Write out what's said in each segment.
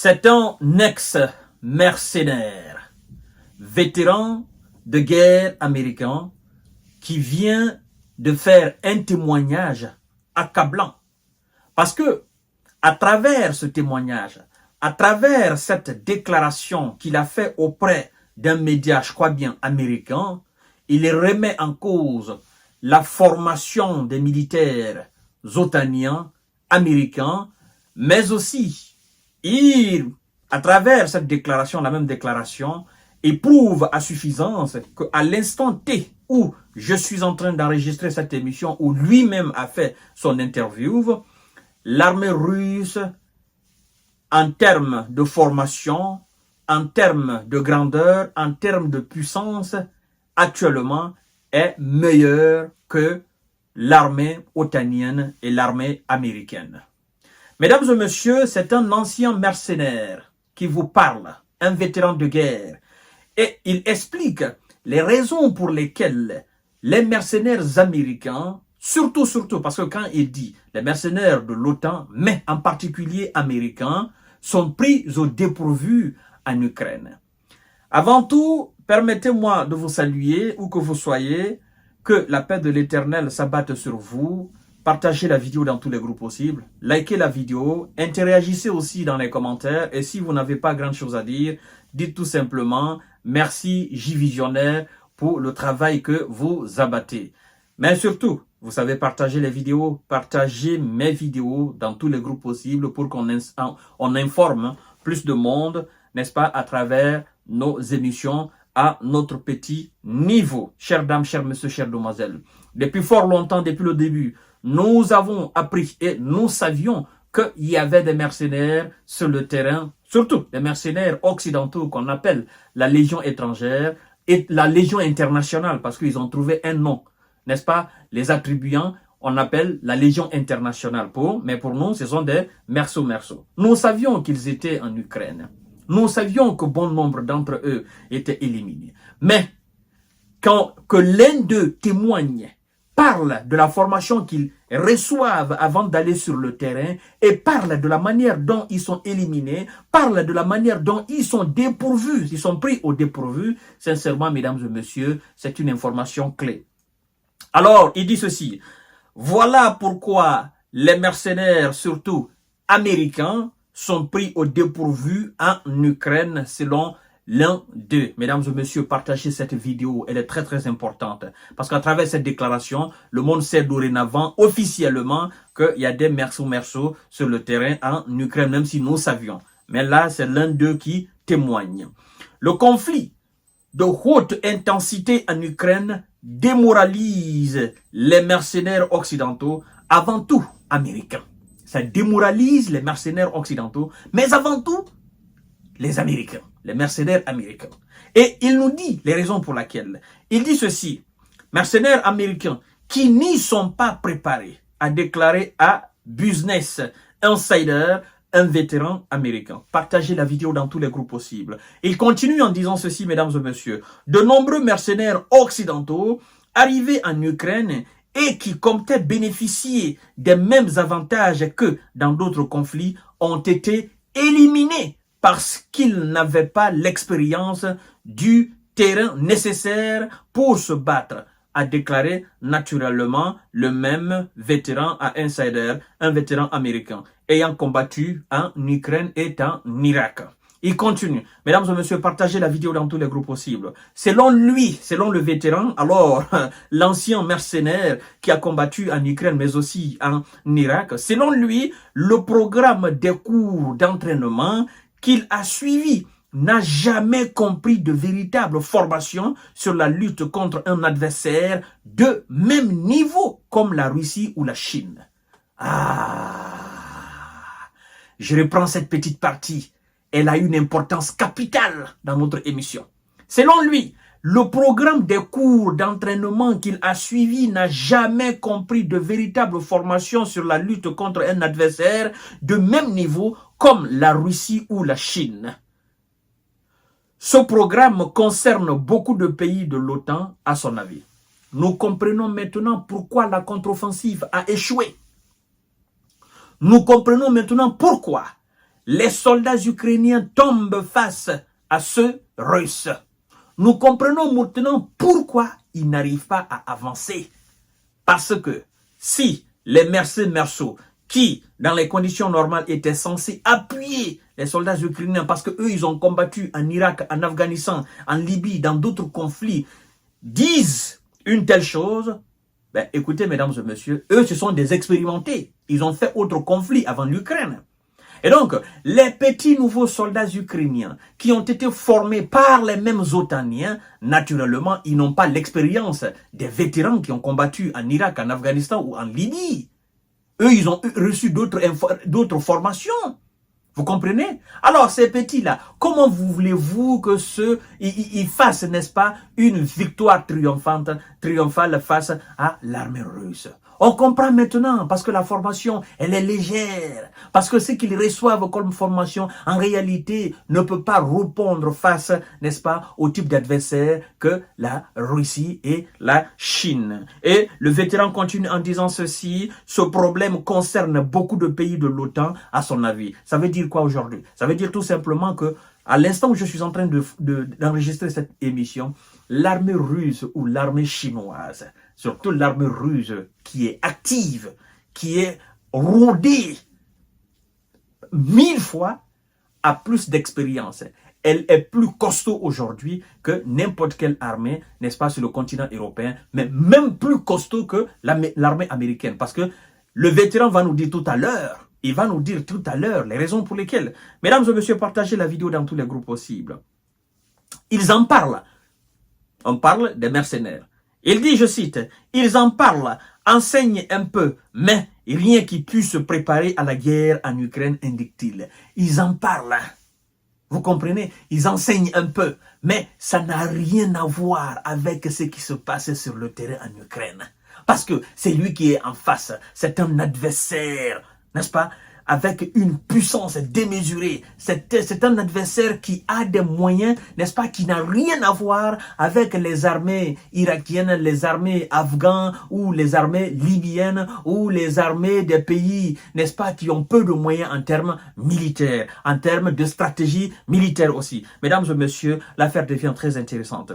C'est un ex-mercenaire, vétéran de guerre américain, qui vient de faire un témoignage accablant. Parce que, à travers ce témoignage, à travers cette déclaration qu'il a fait auprès d'un média, je crois bien, américain, il remet en cause la formation des militaires otaniens, américains, mais aussi, à travers cette déclaration, la même déclaration, il prouve à suffisance qu'à l'instant T où je suis en train d'enregistrer cette émission, où lui-même a fait son interview, l'armée russe, en termes de formation, en termes de grandeur, en termes de puissance, actuellement, est meilleure que l'armée otanienne et l'armée américaine. Mesdames et messieurs, c'est un ancien mercenaire qui vous parle, un vétéran de guerre. Et il explique les raisons pour lesquelles les mercenaires américains, surtout parce que quand il dit les mercenaires de l'OTAN, mais en particulier américains, sont pris au dépourvu en Ukraine. Avant tout, permettez-moi de vous saluer, où que vous soyez, que la paix de l'Éternel s'abatte sur vous. Partagez la vidéo dans tous les groupes possibles, likez la vidéo, interagissez aussi dans les commentaires, et si vous n'avez pas grand chose à dire, dites tout simplement merci J-Visionnaire pour le travail que vous abattez. Mais surtout, vous savez partager les vidéos, partagez mes vidéos dans tous les groupes possibles pour qu'on informe plus de monde, n'est-ce pas, à travers nos émissions à notre petit niveau. Chères dames, chers messieurs, chères demoiselles, depuis fort longtemps, depuis le début, nous avons appris et nous savions qu'il y avait des mercenaires sur le terrain, surtout des mercenaires occidentaux qu'on appelle la Légion étrangère et la Légion internationale, parce qu'ils ont trouvé un nom, n'est-ce pas, les attribuant, on appelle la Légion internationale, mais pour nous, ce sont des mercenaires. Nous savions qu'ils étaient en Ukraine. Nous savions que bon nombre d'entre eux étaient éliminés. Mais que l'un d'eux témoigne, parle de la formation qu'ils reçoivent avant d'aller sur le terrain et parle de la manière dont ils sont éliminés, parle de la manière dont ils sont dépourvus, ils sont pris au dépourvu, sincèrement, mesdames et messieurs, c'est une information clé. Alors, il dit ceci, voilà pourquoi les mercenaires, surtout américains, sont pris au dépourvu en Ukraine selon l'un d'eux. Mesdames et messieurs, partagez cette vidéo, elle est très très importante. Parce qu'à travers cette déclaration, le monde sait dorénavant, officiellement, qu'il y a des mercenaires sur le terrain en Ukraine, même si nous savions. Mais là, c'est l'un d'eux qui témoigne. Le conflit de haute intensité en Ukraine démoralise les mercenaires occidentaux, avant tout américains. Ça démoralise les mercenaires occidentaux, mais avant tout, les Américains, les mercenaires américains. Et il nous dit les raisons pour lesquelles. Il dit ceci, mercenaires américains qui n'y sont pas préparés, a déclaré à Business Insider, un vétéran américain. Partagez la vidéo dans tous les groupes possibles. Il continue en disant ceci, mesdames et messieurs. De nombreux mercenaires occidentaux arrivés en Ukraine et qui comptaient bénéficier des mêmes avantages que dans d'autres conflits ont été éliminés parce qu'ils n'avaient pas l'expérience du terrain nécessaire pour se battre, a déclaré naturellement le même vétéran à Insider, un vétéran américain, ayant combattu en Ukraine et en Irak. Il continue. Mesdames et messieurs, partagez la vidéo dans tous les groupes possibles. Selon lui, selon le vétéran, alors, l'ancien mercenaire qui a combattu en Ukraine, mais aussi en Irak, selon lui, le programme des cours d'entraînement qu'il a suivi n'a jamais compris de véritable formation sur la lutte contre un adversaire de même niveau comme la Russie ou la Chine. Je reprends cette petite partie. Elle a une importance capitale dans notre émission. Selon lui, le programme des cours d'entraînement qu'il a suivi n'a jamais compris de véritable formation sur la lutte contre un adversaire de même niveau comme la Russie ou la Chine. Ce programme concerne beaucoup de pays de l'OTAN, à son avis. Nous comprenons maintenant pourquoi la contre-offensive a échoué. Nous comprenons maintenant pourquoi les soldats ukrainiens tombent face à ceux russes. Nous comprenons maintenant pourquoi ils n'arrivent pas à avancer. Parce que si les mercenaires qui, dans les conditions normales, étaient censés appuyer les soldats ukrainiens parce qu'eux, ils ont combattu en Irak, en Afghanistan, en Libye, dans d'autres conflits, disent une telle chose, ben, écoutez, mesdames et messieurs, eux, ce sont des expérimentés. Ils ont fait autre conflit avant l'Ukraine. Et donc, les petits nouveaux soldats ukrainiens qui ont été formés par les mêmes otaniens, naturellement, ils n'ont pas l'expérience des vétérans qui ont combattu en Irak, en Afghanistan ou en Libye. Eux, ils ont reçu d'autres formations. Vous comprenez? Alors, ces petits-là, comment voulez-vous que ils fassent, n'est-ce pas, une victoire triomphale face à l'armée russe? On comprend maintenant, parce que la formation, elle est légère. Parce que ce qu'ils reçoivent comme formation, en réalité, ne peut pas répondre face, n'est-ce pas, au type d'adversaire que la Russie et la Chine. Et le vétéran continue en disant ceci, ce problème concerne beaucoup de pays de l'OTAN, à son avis. Ça veut dire quoi aujourd'hui? Ça veut dire tout simplement que, à l'instant où je suis en train d'enregistrer cette émission, l'armée russe ou l'armée chinoise, surtout l'armée russe qui est active, qui est rodée 1000 fois, a plus d'expérience. Elle est plus costaud aujourd'hui que n'importe quelle armée, n'est-ce pas, sur le continent européen, mais même plus costaud que l'armée américaine. Parce que le vétéran va nous dire tout à l'heure, il va nous dire tout à l'heure les raisons pour lesquelles. Mesdames et messieurs, partagez la vidéo dans tous les groupes possibles. Ils en parlent. On parle des mercenaires. Il dit, je cite, « Ils en parlent, enseignent un peu, mais rien qui puisse se préparer à la guerre en Ukraine, indique-t-il. » Ils en parlent. Vous comprenez? Ils enseignent un peu, mais ça n'a rien à voir avec ce qui se passe sur le terrain en Ukraine. Parce que c'est lui qui est en face. C'est un adversaire, n'est-ce pas? Avec une puissance démesurée. C'est un adversaire qui a des moyens, n'est-ce pas, qui n'a rien à voir avec les armées irakiennes, les armées afghanes ou les armées libyennes ou les armées des pays, n'est-ce pas, qui ont peu de moyens en termes militaires, en termes de stratégie militaire aussi. Mesdames et messieurs, l'affaire devient très intéressante.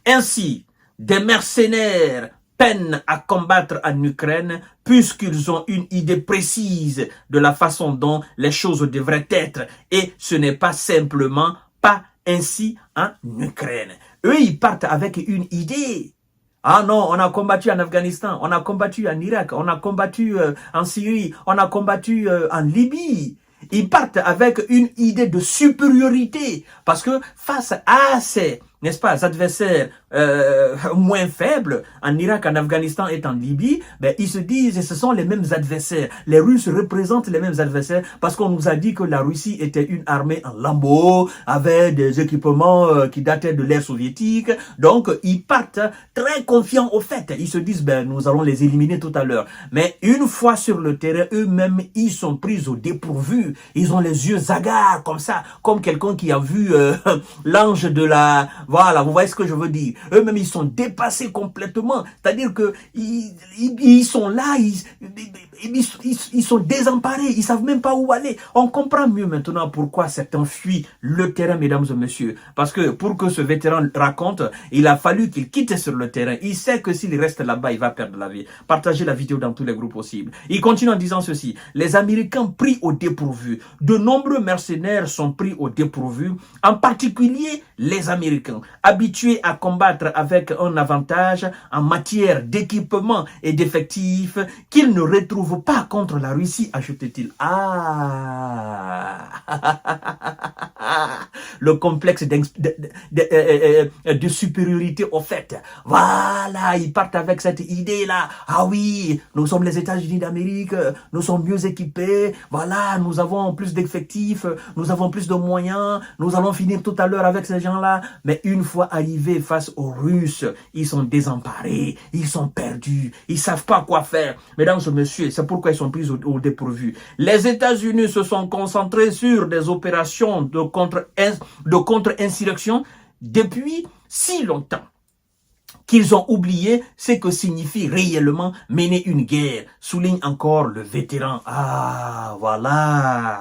Ainsi, des mercenaires peinent à combattre en Ukraine puisqu'ils ont une idée précise de la façon dont les choses devraient être. Et ce n'est pas simplement pas ainsi en Ukraine. Eux, ils partent avec une idée. Ah non, on a combattu en Afghanistan, on a combattu en Irak, on a combattu en Syrie, on a combattu en Libye. Ils partent avec une idée de supériorité parce que face à ces, n'est-ce pas, adversaires moins faibles, en Irak, en Afghanistan et en Libye, ben, ils se disent, ce sont les mêmes adversaires. Les Russes représentent les mêmes adversaires parce qu'on nous a dit que la Russie était une armée en lambeaux, avec des équipements qui dataient de l'ère soviétique. Donc, ils partent très confiants au fait. Ils se disent, ben, nous allons les éliminer tout à l'heure. Mais une fois sur le terrain, eux-mêmes, ils sont pris au dépourvu. Ils ont les yeux hagards comme ça, comme quelqu'un qui a vu l'ange de la... Voilà, vous voyez ce que je veux dire. Eux-mêmes, ils sont dépassés complètement. C'est-à-dire que ils sont là, ils sont désemparés, ils savent même pas où aller. On comprend mieux maintenant pourquoi certains fuient le terrain, mesdames et messieurs. Parce que pour que ce vétéran raconte, il a fallu qu'il quitte sur le terrain. Il sait que s'il reste là-bas, il va perdre la vie. Partagez la vidéo dans tous les groupes possibles. Il continue en disant ceci. Les Américains pris au dépourvu. De nombreux mercenaires sont pris au dépourvu, en particulier les Américains, habitués à combattre avec un avantage en matière d'équipement et d'effectifs qu'ils ne retrouvent pas contre la Russie, ajoute-t-il. Ah, le complexe de supériorité au fait. Voilà, ils partent avec cette idée-là. Ah oui, nous sommes les États-Unis d'Amérique, nous sommes mieux équipés, voilà, nous avons plus d'effectifs, nous avons plus de moyens, nous allons finir tout à l'heure avec ces gens-là. Mais une fois arrivés face aux Russes, ils sont désemparés, ils sont perdus, ils savent pas quoi faire. Mesdames et messieurs, c'est pourquoi ils sont pris au dépourvu. Les États-Unis se sont concentrés sur des opérations de contre-insurrection depuis si longtemps. qu'ils ont oublié ce que signifie réellement mener une guerre, souligne encore le vétéran. Ah, voilà,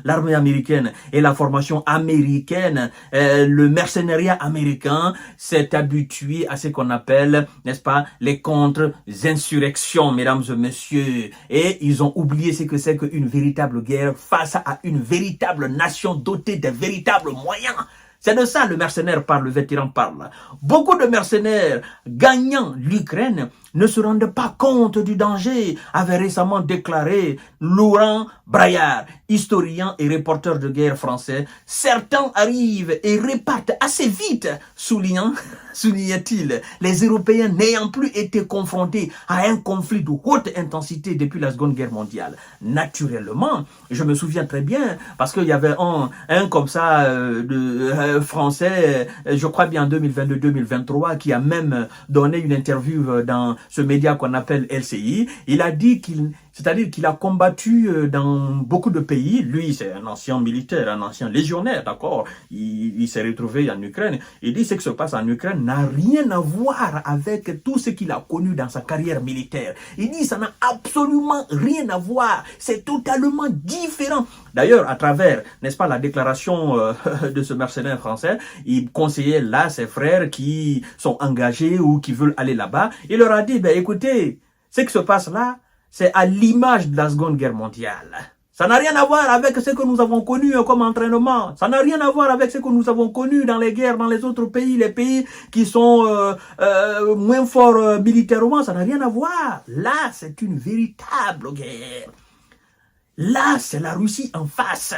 l'armée américaine et la formation américaine, le mercenariat américain s'est habitué à ce qu'on appelle, n'est-ce pas, les contre-insurrections, mesdames et messieurs, et ils ont oublié ce que c'est qu'une véritable guerre face à une véritable nation dotée de véritables moyens. C'est de ça le mercenaire parle, le vétéran parle. Beaucoup de mercenaires gagnant l'Ukraine ne se rendent pas compte du danger, avait récemment déclaré Laurent Braillard, historien et reporter de guerre français. Certains arrivent et repartent assez vite, soulignait-il, les Européens n'ayant plus été confrontés à un conflit de haute intensité depuis la Seconde Guerre mondiale. Naturellement, je me souviens très bien, parce qu'il y avait un comme ça français, je crois bien en 2022-2023, qui a même donné une interview dans ce média qu'on appelle LCI. Il a dit c'est-à-dire qu'il a combattu dans beaucoup de pays. Lui, c'est un ancien militaire, un ancien légionnaire, d'accord. Il s'est retrouvé en Ukraine. Il dit ce qui se passe en Ukraine n'a rien à voir avec tout ce qu'il a connu dans sa carrière militaire. Il dit ça n'a absolument rien à voir. C'est totalement différent. D'ailleurs, à travers, n'est-ce pas, la déclaration de ce mercenaire français, il conseillait là ses frères qui sont engagés ou qui veulent aller là-bas. Il leur a dit, ben écoutez, ce qui se passe là, c'est à l'image de la Seconde Guerre mondiale. Ça n'a rien à voir avec ce que nous avons connu comme entraînement. Ça n'a rien à voir avec ce que nous avons connu dans les guerres, dans les autres pays, les pays qui sont moins forts militairement. Ça n'a rien à voir. Là, c'est une véritable guerre. Là, c'est la Russie en face.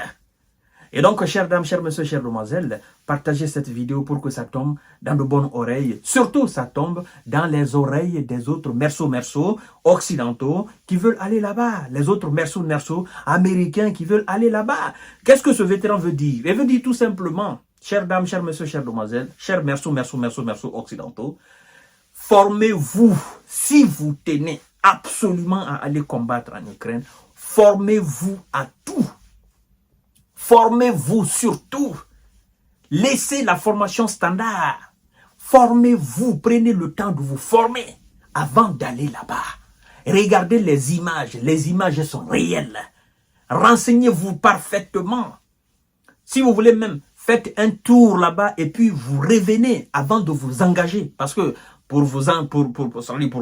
Et donc, chères dames, chers messieurs, chères demoiselles, partagez cette vidéo pour que ça tombe dans de bonnes oreilles. Surtout, ça tombe dans les oreilles des autres merceaux occidentaux qui veulent aller là-bas. Les autres merceaux américains qui veulent aller là-bas. Qu'est-ce que ce vétéran veut dire? Il veut dire tout simplement, chères dames, chers messieurs, chères demoiselles, chers merceaux occidentaux, formez-vous, si vous tenez absolument à aller combattre en Ukraine, formez-vous à tout. Formez-vous surtout. Laissez la formation standard. Formez-vous. Prenez le temps de vous former avant d'aller là-bas. Regardez les images. Les images sont réelles. Renseignez-vous parfaitement. Si vous voulez même, faites un tour là-bas et puis vous revenez avant de vous engager. Parce que pour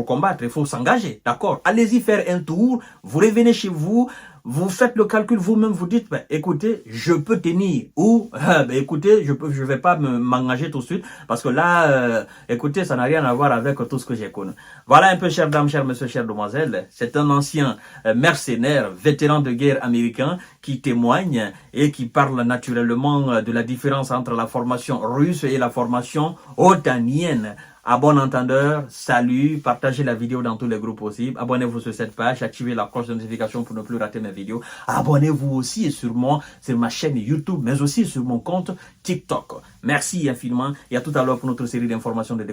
combattre, il faut s'engager. D'accord? Allez-y faire un tour. Vous revenez chez vous. Vous faites le calcul vous-même, vous dites, ben, écoutez, je peux tenir, ou, ben, écoutez, je vais pas m'engager tout de suite, parce que là, écoutez, ça n'a rien à voir avec tout ce que j'ai connu. Voilà un peu, chères dames, chers messieurs, chères demoiselles, c'est un ancien mercenaire, vétéran de guerre américain, qui témoigne et qui parle naturellement de la différence entre la formation russe et la formation otanienne. À bon entendeur, salut, partagez la vidéo dans tous les groupes possibles, abonnez-vous sur cette page, activez la cloche de notification pour ne plus rater mes vidéos, abonnez-vous aussi sur ma chaîne YouTube, mais aussi sur mon compte TikTok. Merci infiniment et à tout à l'heure pour notre série d'informations de